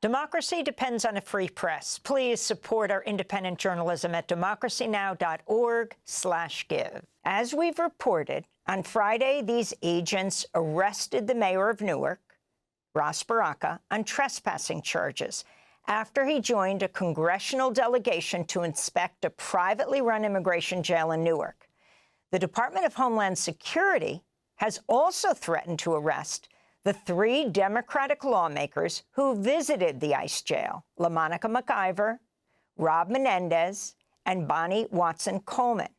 Democracy depends on a free press. Please support our independent journalism at democracynow.org/give. As we've reported, on Friday, these agents arrested the mayor of Newark, Ras Baraka, on trespassing charges after he joined a congressional delegation to inspect a privately run immigration jail in Newark. The Department of Homeland Security has also threatened to arrest the 3 Democratic lawmakers who visited the ICE jail, LaMonica McIver, Rob Menendez, and Bonnie Watson Coleman.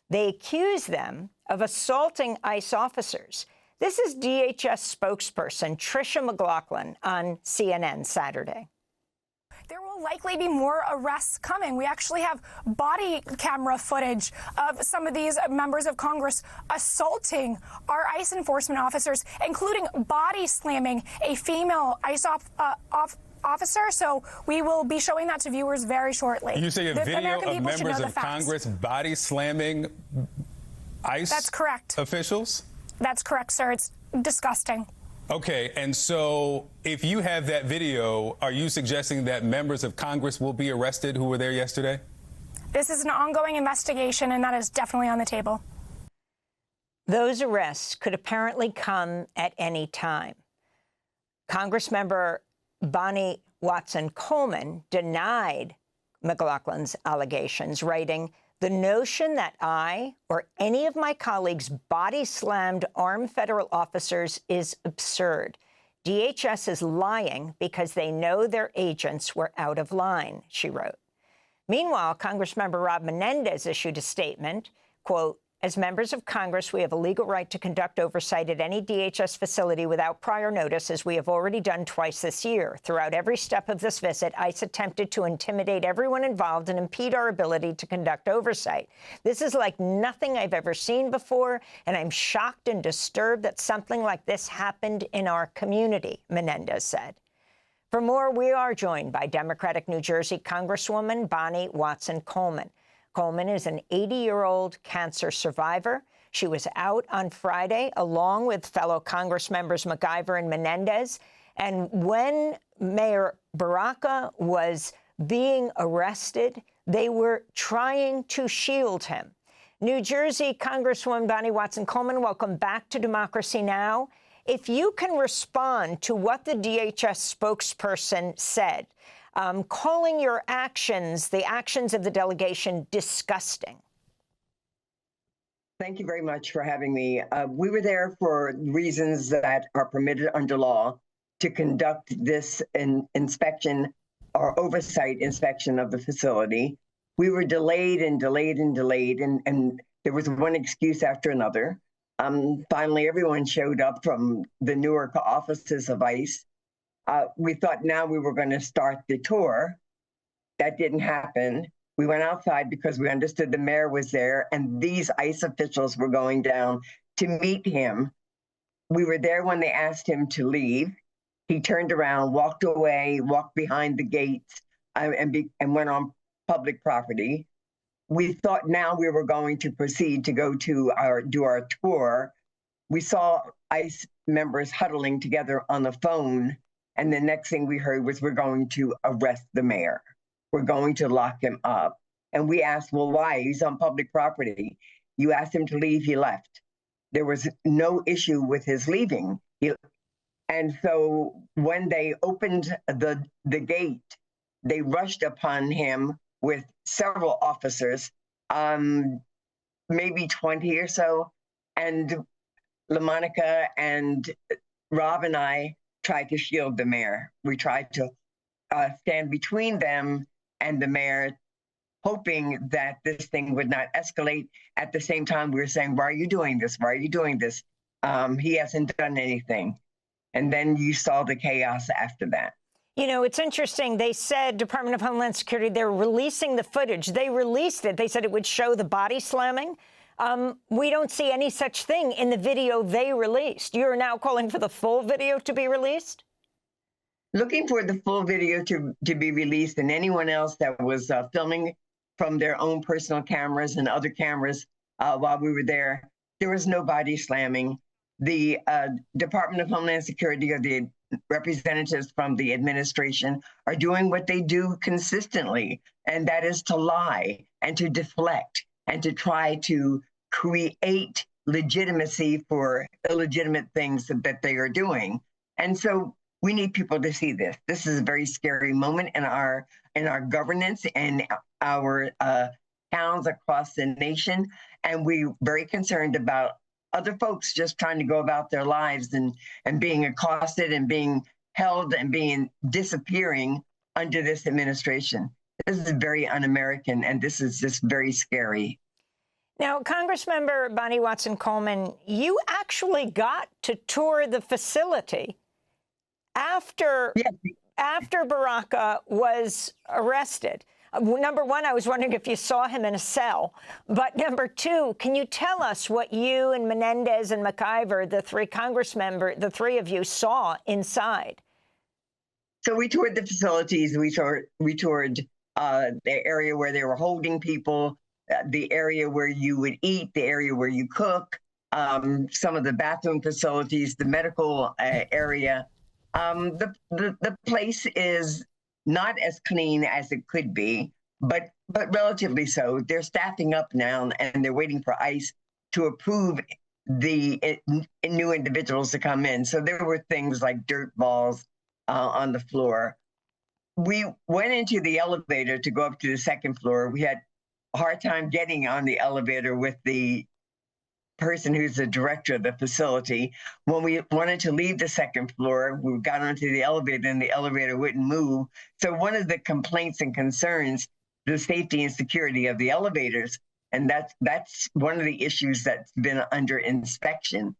They accuse them of assaulting ICE officers. This is DHS spokesperson Tricia McLaughlin on CNN Saturday. There will likely be more arrests coming. We actually have body camera footage of some of these members of Congress assaulting our ICE enforcement officers, including body slamming a female ICE officer. So we will be showing that to viewers very shortly. You say a video of members of Congress body slamming ICE That's correct. officials? That's correct, sir. It's disgusting. Okay, and so if you have that video, are you suggesting that members of Congress will be arrested who were there yesterday? This is an ongoing investigation, and that is definitely on the table. Those arrests could apparently come at any time. Congressmember Bonnie Watson Coleman denied McLaughlin's allegations, writing, "The notion that I or any of my colleagues body-slammed armed federal officers is absurd. DHS is lying because they know their agents were out of line," she wrote. Meanwhile, Congressmember Rob Menendez issued a statement, quote, "As members of Congress, we have a legal right to conduct oversight at any DHS facility without prior notice, as we have already done twice this year. Throughout every step of this visit, ICE attempted to intimidate everyone involved and impede our ability to conduct oversight. This is like nothing I've ever seen before, and I'm shocked and disturbed that something like this happened in our community," Menendez said. For more, we are joined by Democratic New Jersey Congresswoman Bonnie Watson Coleman. Coleman is an 80-year-old cancer survivor. She was out on Friday, along with fellow Congress members McIver and Menendez. And when Mayor Baraka was being arrested, they were trying to shield him. New Jersey Congresswoman Bonnie Watson Coleman, welcome back to Democracy Now! If you can respond to what the DHS spokesperson said, calling your actions, the actions of the delegation, disgusting. Thank you very much for having me. We were there for reasons that are permitted under law to conduct this inspection or oversight inspection of the facility. We were delayed and delayed and delayed, and there was one excuse after another. Finally, everyone showed up from the Newark offices of ICE. We thought now we were going to start the tour. That didn't happen. We went outside because we understood the mayor was there and these ICE officials were going down to meet him. We were there when they asked him to leave. He turned around, walked away, walked behind the gates, and went on public property. We thought now we were going to proceed to go to do our tour. We saw ICE members huddling together on the phone. And the next thing we heard was, we're going to arrest the mayor. We're going to lock him up. And we asked, well, why? He's on public property. You asked him to leave, he left. There was no issue with his leaving. And so when they opened the gate, they rushed upon him with several officers, maybe 20 or so. And LaMonica and Rob and I tried to shield the mayor. We tried to stand between them and the mayor, hoping that this thing would not escalate. At the same time, we were saying, why are you doing this? Why are you doing this? He hasn't done anything. And then you saw the chaos after that. You know, it's interesting. They said, Department of Homeland Security, they're releasing the footage. They released it. They said it would show the body slamming. We don't see any such thing in the video they released. You're now calling for the full video to be released? Looking for the full video to be released, and anyone else that was filming from their own personal cameras and other cameras while we were there. There was no body slamming. The Department of Homeland Security, or the representatives from the administration are doing what they do consistently, and that is to lie and to deflect and to try to create legitimacy for illegitimate things that they are doing. And so we need people to see this. This is a very scary moment in our governance and our towns across the nation. And we're very concerned about other folks just trying to go about their lives and being accosted and being held and being disappearing under this administration. This is very un-American, and this is just very scary. Now, Congressmember Bonnie Watson Coleman, you actually got to tour the facility after Baraka was arrested. Number one, I was wondering if you saw him in a cell. But number two, can you tell us what you and Menendez and McIver, the three of you saw inside? So we toured the facilities. We toured the area where they were holding people, the area where you would eat, the area where you cook, some of the bathroom facilities, the medical area. The place is not as clean as it could be, but relatively so. They're staffing up now, and they're waiting for ICE to approve the new individuals to come in. So there were things like dirt balls on the floor. We went into the elevator to go up to the second floor. We had a hard time getting on the elevator with the person who's the director of the facility. When we wanted to leave the second floor, we got onto the elevator and the elevator wouldn't move. So one of the complaints and concerns, the safety and security of the elevators. And that's one of the issues that's been under inspection.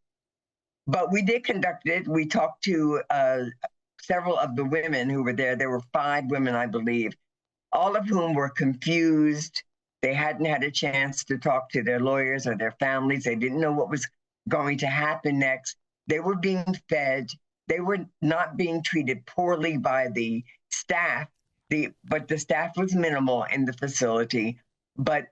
But we did conduct it. We talked to several of the women who were there. There were 5 women, I believe, all of whom were confused. They hadn't had a chance to talk to their lawyers or their families. They didn't know what was going to happen next. They were being fed. They were not being treated poorly by the staff, but the staff was minimal in the facility. But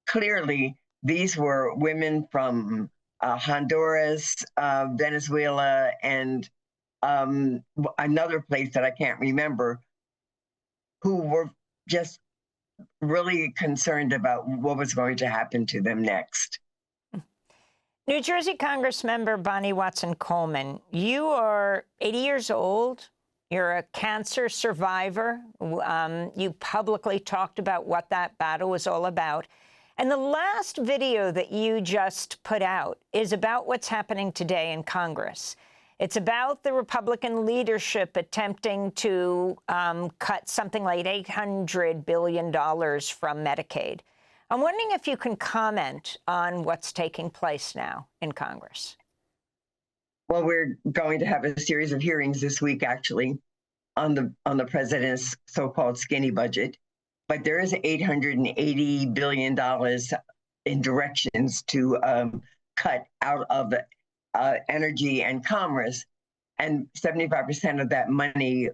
clearly, these were women from Honduras, Venezuela, and another place that I can't remember, who were just really concerned about what was going to happen to them next. New Jersey Congressmember Bonnie Watson Coleman, you are 80 years old. You're a cancer survivor. You publicly talked about what that battle was all about. And the last video that you just put out is about what's happening today in Congress. It's about the Republican leadership attempting to cut something like $800 billion from Medicaid. I'm wondering if you can comment on what's taking place now in Congress. Well, we're going to have a series of hearings this week, actually, on the president's so-called skinny budget. But there is $880 billion in directions to cut out of the energy and commerce, and 75% of that money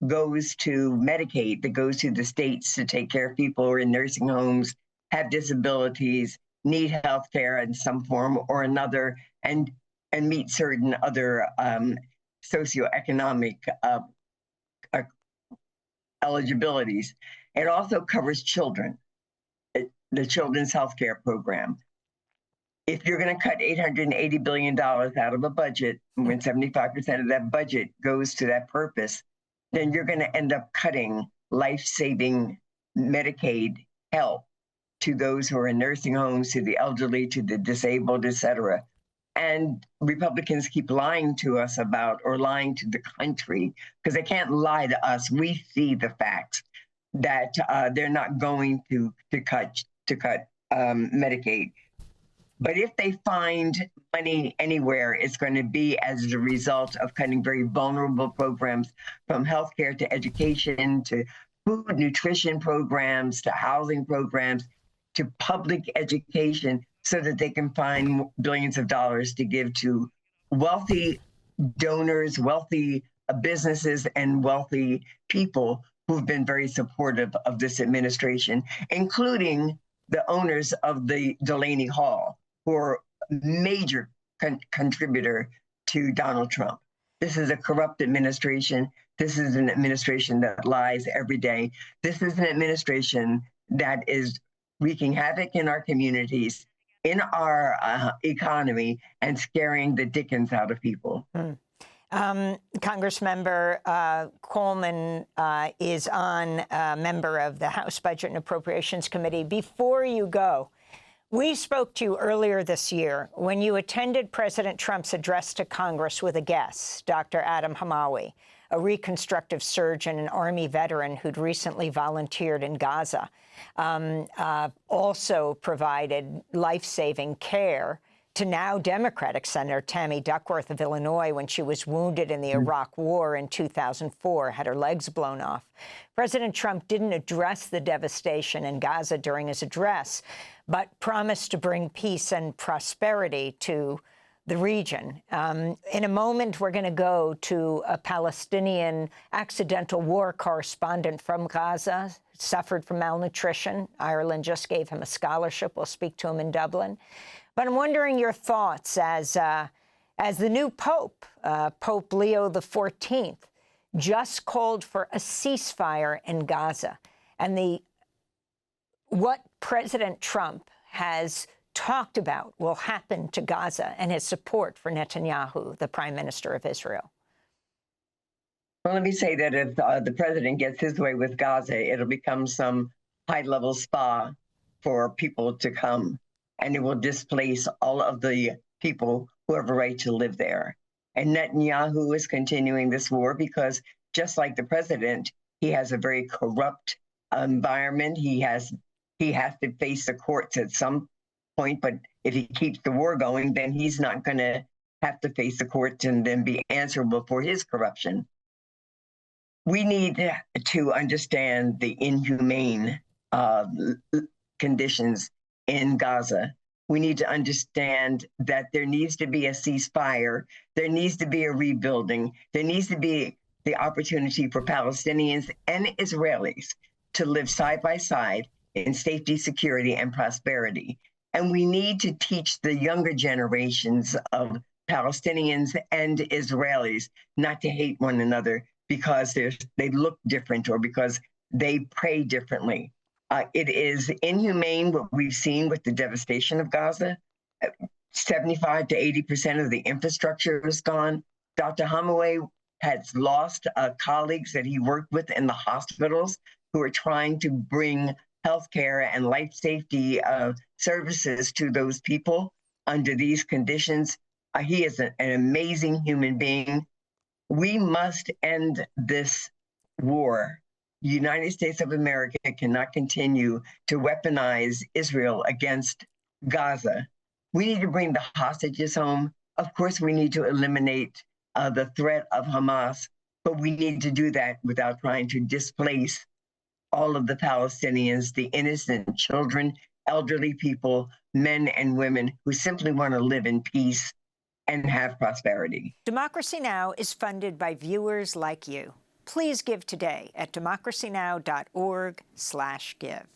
goes to Medicaid, that goes to the states to take care of people who are in nursing homes, have disabilities, need health care in some form or another, and meet certain other socioeconomic eligibilities. It also covers children, the Children's Health Care Program. If you're going to cut $880 billion out of a budget, when 75% of that budget goes to that purpose, then you're going to end up cutting life-saving Medicaid help to those who are in nursing homes, to the elderly, to the disabled, et cetera. And Republicans keep lying to us about, or lying to the country, because they can't lie to us. We see the facts that they're not going to cut Medicaid. But if they find money anywhere, it's going to be as a result of cutting very vulnerable programs, from healthcare to education to food nutrition programs to housing programs to public education, so that they can find billions of dollars to give to wealthy donors, wealthy businesses, and wealthy people who've been very supportive of this administration, including the owners of the Delaney Hall, who are a major contributor to Donald Trump. This is a corrupt administration. This is an administration that lies every day. This is an administration that is wreaking havoc in our communities, in our economy, and scaring the dickens out of people. Congressmember Coleman is a member of the House Budget and Appropriations Committee. Before you go, we spoke to you earlier this year when you attended President Trump's address to Congress with a guest, Dr. Adam Hamawi, a reconstructive surgeon and Army veteran who'd recently volunteered in Gaza, also provided life-saving care to now Democratic Senator Tammy Duckworth of Illinois when she was wounded in the Iraq War in 2004, had her legs blown off. President Trump didn't address the devastation in Gaza during his address, but promised to bring peace and prosperity to the region. In a moment, we're going to go to a Palestinian accidental war correspondent from Gaza, suffered from malnutrition. Ireland just gave him a scholarship. We'll speak to him in Dublin. But I'm wondering your thoughts as the new Pope, Pope Leo XIV, just called for a ceasefire in Gaza, and what President Trump has talked about will happen to Gaza and his support for Netanyahu, the Prime Minister of Israel. Well, let me say that if the president gets his way with Gaza, it'll become some high-level spa for people to come, and it will displace all of the people who have a right to live there. And Netanyahu is continuing this war because, just like the president, he has a very corrupt environment. He has to face the courts at some point, but if he keeps the war going, then he's not going to have to face the courts and then be answerable for his corruption. We need to understand the inhumane conditions in Gaza. We need to understand that there needs to be a ceasefire. There needs to be a rebuilding. There needs to be the opportunity for Palestinians and Israelis to live side by side in safety, security, and prosperity. And we need to teach the younger generations of Palestinians and Israelis not to hate one another because they look different or because they pray differently. It is inhumane what we've seen with the devastation of Gaza. 75 to 80% of the infrastructure is gone. Dr. Hamawi has lost colleagues that he worked with in the hospitals who are trying to bring healthcare and life safety services to those people under these conditions. He is an amazing human being. We must end this war. The United States of America cannot continue to weaponize Israel against Gaza. We need to bring the hostages home. Of course, we need to eliminate the threat of Hamas, but we need to do that without trying to displace all of the Palestinians, the innocent children, elderly people, men and women who simply want to live in peace and have prosperity. Democracy Now! Is funded by viewers like you. Please give today at democracynow.org/give.